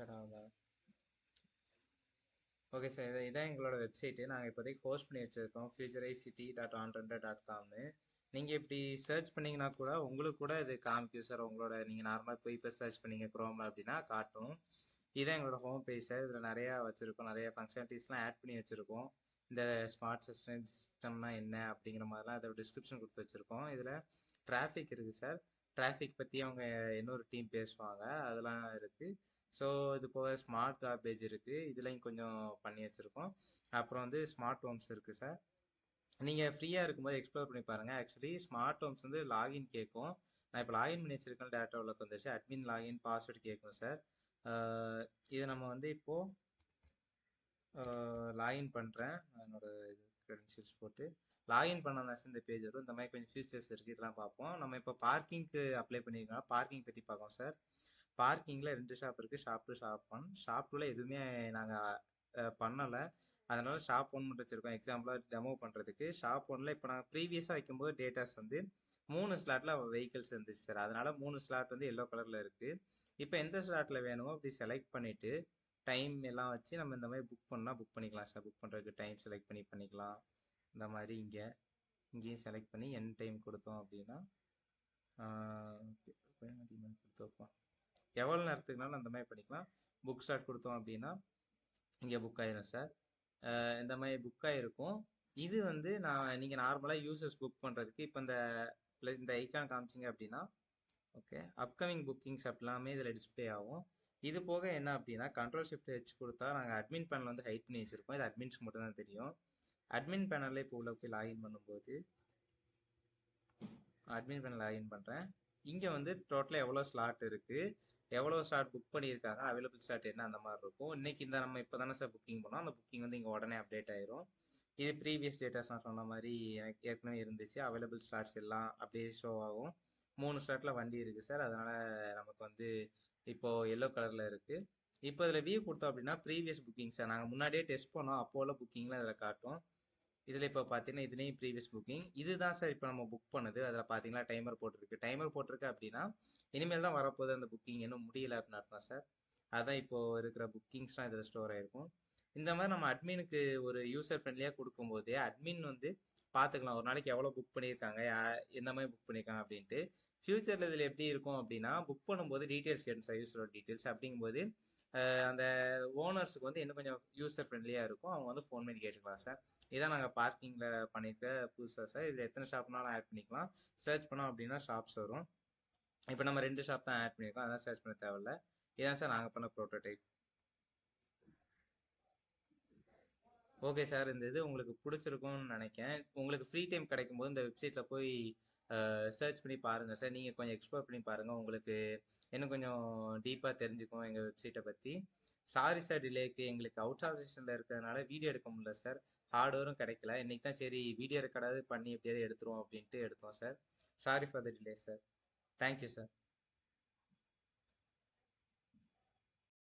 கடாவா? Okay sir, இதான் எங்களோட website. நாங்கள் இப்போதைக்கு ஹோஸ்ட் பண்ணி வச்சுருக்கோம், futureicity.ontrent.com. நீங்கள் இப்படி சர்ச் பண்ணிங்கன்னா கூட உங்களுக்கு கூட இது காமிக்கும் சார். உங்களோட நீங்கள் நார்மலாக போய் இப்போ சர்ச் பண்ணீங்க குரோமில் அப்படின்னா காட்டும். இதான் எங்களோட ஹோம் பேஜ் சார். இதில் நிறையா வச்சுருக்கோம், நிறைய ஃபங்க்ஷனாலிட்டிஸ்லாம் ஆட் பண்ணி வச்சுருக்கோம். இந்த ஸ்மார்ட் சிஸ்டம்னா என்ன அப்படிங்கிற மாதிரிலாம் அதோட டிஸ்கிரிப்ஷன் கொடுத்து வச்சுருக்கோம். இதில் டிராஃபிக் இருக்குது சார். டிராஃபிக் பற்றி அவங்க இன்னொரு டீம் பேசுவாங்க, அதெல்லாம் இருக்குது. ஸோ இது போக ஸ்மார்ட் கார்பேஜ் இருக்குது, இதுலையும் கொஞ்சம் பண்ணி வச்சுருக்கோம். அப்புறம் வந்து ஸ்மார்ட் ஹோம்ஸ் இருக்குது சார். நீங்கள் ஃப்ரீயாக இருக்கும்போது எக்ஸ்ப்ளோர் பண்ணி பாருங்கள். ஆக்சுவலி ஸ்மார்ட் ஹோம்ஸ் வந்து லாகின் கேட்கும். நான் இப்போ லாகின் பண்ணி வச்சிருக்கேன், டேட்டா உள்ள வந்துருச்சு. அட்மின் லாகின் பாஸ்வேர்டு கேட்கும் சார். இதை நம்ம வந்து இப்போது லாகின் பண்ணுறேன். நான் என்னோட இது க்ரெடென்ஷியல்ஸ் போட்டு லாகின் பண்ண இந்த பேஜ் வரும். இந்த மாதிரி கொஞ்சம் ஃபியூச்சர்ஸ் இருக்குது, இதெல்லாம் பார்ப்போம். நம்ம இப்போ பார்க்கிங்க்கு அப்ளை பண்ணியிருக்கோம், பார்க்கிங் பற்றி பார்ப்போம் சார். பார்க்கிங்கில் 2 ஷாப் இருக்குது, ஷாப் 2 ஷாப் 1. ஷாப் 2ல எதுவுமே நாங்கள் பண்ணலை, அதனால ஷாப் 1 மட்டும் வச்சுருக்கோம் எக்ஸாம்பிளாக டெமோ பண்ணுறதுக்கு. ஷாப் 1ல இப்போ நாங்கள் ப்ரீவியஸாக வைக்கும்போது டேட்டாஸ் வந்து 3 ஸ்லாட்டில் வெஹிக்கிள்ஸ் இருந்துச்சு சார். அதனால 3 ஸ்லாட் வந்து எல்லோ கலரில் இருக்குது. இப்போ எந்த ஸ்லாட்டில் வேணுமோ அப்படி செலக்ட் பண்ணிவிட்டு டைம் எல்லாம் வச்சு நம்ம இந்த மாதிரி புக் பண்ணால் புக் பண்ணிக்கலாம் சார். புக் பண்ணுறதுக்கு டைம் செலக்ட் பண்ணிக்கலாம். இந்த மாதிரி இங்கேயும் செலக்ட் பண்ணி என் டைம் கொடுத்தோம் அப்படின்னா கொடுத்துருப்போம். எவ்வளோ நேரத்துக்குனாலும் அந்த மாதிரி பண்ணிக்கலாம். புக் ஸ்டார்ட் கொடுத்தோம் அப்படின்னா இங்கே புக் ஆயிரும் சார். இந்த மாதிரி புக் ஆகிருக்கும். இது வந்து நீங்கள் நார்மலாக யூசர்ஸ் புக் பண்ணுறதுக்கு இப்போ இந்த ஐக்கான் காமிச்சிங்க அப்படின்னா ஓகே, அப்கமிங் புக்கிங்ஸ் எல்லாமே இதில் டிஸ்பிளே ஆகும். இது போக என்ன அப்படின்னா கண்ட்ரோல் ஷிஃப்ட் வச்சு கொடுத்தா நாங்கள் அட்மின் பேனல் வந்து ஹைட் பண்ணி வச்சுருக்கோம். இது அட்மின்ஸ்க்கு மட்டும் தான் தெரியும். அட்மின் பேனலில் இப்போ உள்ள போய் லாகின் பண்ணும்போது அட்மின் பேனல் லாகின் பண்ணுறேன். இங்கே வந்து டோட்டலாக எவ்வளோ ஸ்லாட் இருக்குது, எவ்வளோ ஸ்லாட் புக் பண்ணியிருக்காங்க, அவைலபிள் ஸ்லாட் என்ன, அந்த மாதிரி இருக்கும். இன்னைக்கு நம்ம இப்போ தானே சார் புக்கிங் பண்ணோம், அந்த புக்கிங் வந்து இங்கே உடனே அப்டேட் ஆயிரும். இது ப்ரீவியஸ் டேட்டாஸ் நான் சொன்ன மாதிரி எனக்கு ஏற்கனவே இருந்துச்சு. அவைலபிள் ஸ்லாட்ஸ் எல்லாம் அப்படியே ஷோ ஆகும். 3 ஸ்லாட்டில் வண்டி இருக்குது சார். அதனால் நமக்கு வந்து இப்போது எல்லோ கலரில் இருக்குது. இப்போ இதில் வியூ கொடுத்தோம் அப்படின்னா ப்ரீவியஸ் புக்கிங் சார். நாங்கள் முன்னாடியே டெஸ்ட் பண்ணோம், அப்போ உள்ள புக்கிங்லாம் இதில் காட்டும். இதில் இப்போ பார்த்தீங்கன்னா இதுலேயும் ப்ரீவியஸ் புக்கிங் இதுதான் சார். இப்போ நம்ம புக் பண்ணுது அதில் பார்த்தீங்கன்னா டைமர் போட்டிருக்கு அப்படின்னா இனிமேல் தான் வரப்போகுது, அந்த புக்கிங் இன்னும் முடியல அப்படின்னு அர்த்தம் சார். அதான் இப்போ இருக்கிற புக்கிங்ஸ்லாம் இதில் ஸ்டோர் ஆயிருக்கும். இந்த மாதிரி நம்ம அட்மினுக்கு ஒரு யூசர் ஃப்ரெண்ட்லியாக கொடுக்கும்போதே அட்மின் வந்து பார்த்துக்கலாம் ஒரு நாளைக்கு எவ்வளோ புக் பண்ணியிருக்காங்க, எந்த மாதிரி புக் பண்ணியிருக்காங்க அப்படின்ட்டு. ஃபியூச்சரில் இதில் எப்படி இருக்கும் அப்படின்னா புக் பண்ணும்போது டீட்டெயில்ஸ் கேட்கும் சார், யூசரோட டீட்டெயில்ஸ். அப்படிங்கும்போது அந்த ஓனர்ஸுக்கு வந்து இன்னும் கொஞ்சம் யூசர் ஃப்ரெண்ட்லியாக இருக்கும், அவங்க வந்து ஃபோன் பண்ணி கேட்டுக்கலாம் சார். இதான் நாங்கள் பார்க்கிங்கில் பண்ணியிருக்க புதுசாக சார். இதில் எத்தனை ஷாப்னாலும் ஆட் பண்ணிக்கலாம். சர்ச் பண்ணோம் அப்படின்னா ஷாப்ஸ் வரும். இப்போ நம்ம 2 ஷாப் தான் ஆட் பண்ணியிருக்கோம், அதான் சர்ச் பண்ண தேவையில்ல. இதான் சார் நாங்கள் பண்ண ப்ரோட்டோடைப். ஓகே சார், இந்த இது உங்களுக்கு பிடிச்சிருக்கும்னு நினைக்கிறேன். உங்களுக்கு ஃப்ரீ டைம் கிடைக்கும் போது இந்த வெப்சைட்டில் போய் சர்ச் பண்ணி பாருங்கள் சார். நீங்கள் கொஞ்சம் எக்ஸ்ப்ளோர் பண்ணி பாருங்கள், உங்களுக்கு இன்னும் கொஞ்சம் டீப்பாக தெரிஞ்சுக்கும் எங்கள் வெப்சைட்டை பற்றி. சாரி சார் டிலேக்கு, எங்களுக்கு அவுட் ஆஃப் ஸ்டேஷனில் இருக்கிறதுனால வீடியோ எடுக்க முடியல சார். ஹார்ட்வேரும் கிடைக்கல. இன்னைக்கு தான் சரி வீடியோ ரெக்கார்டாவது பண்ணி எப்படியாவது எடுத்துருவோம் அப்படின்ட்டு எடுத்தோம் sir. Sorry for the delay sir. Thank you sir.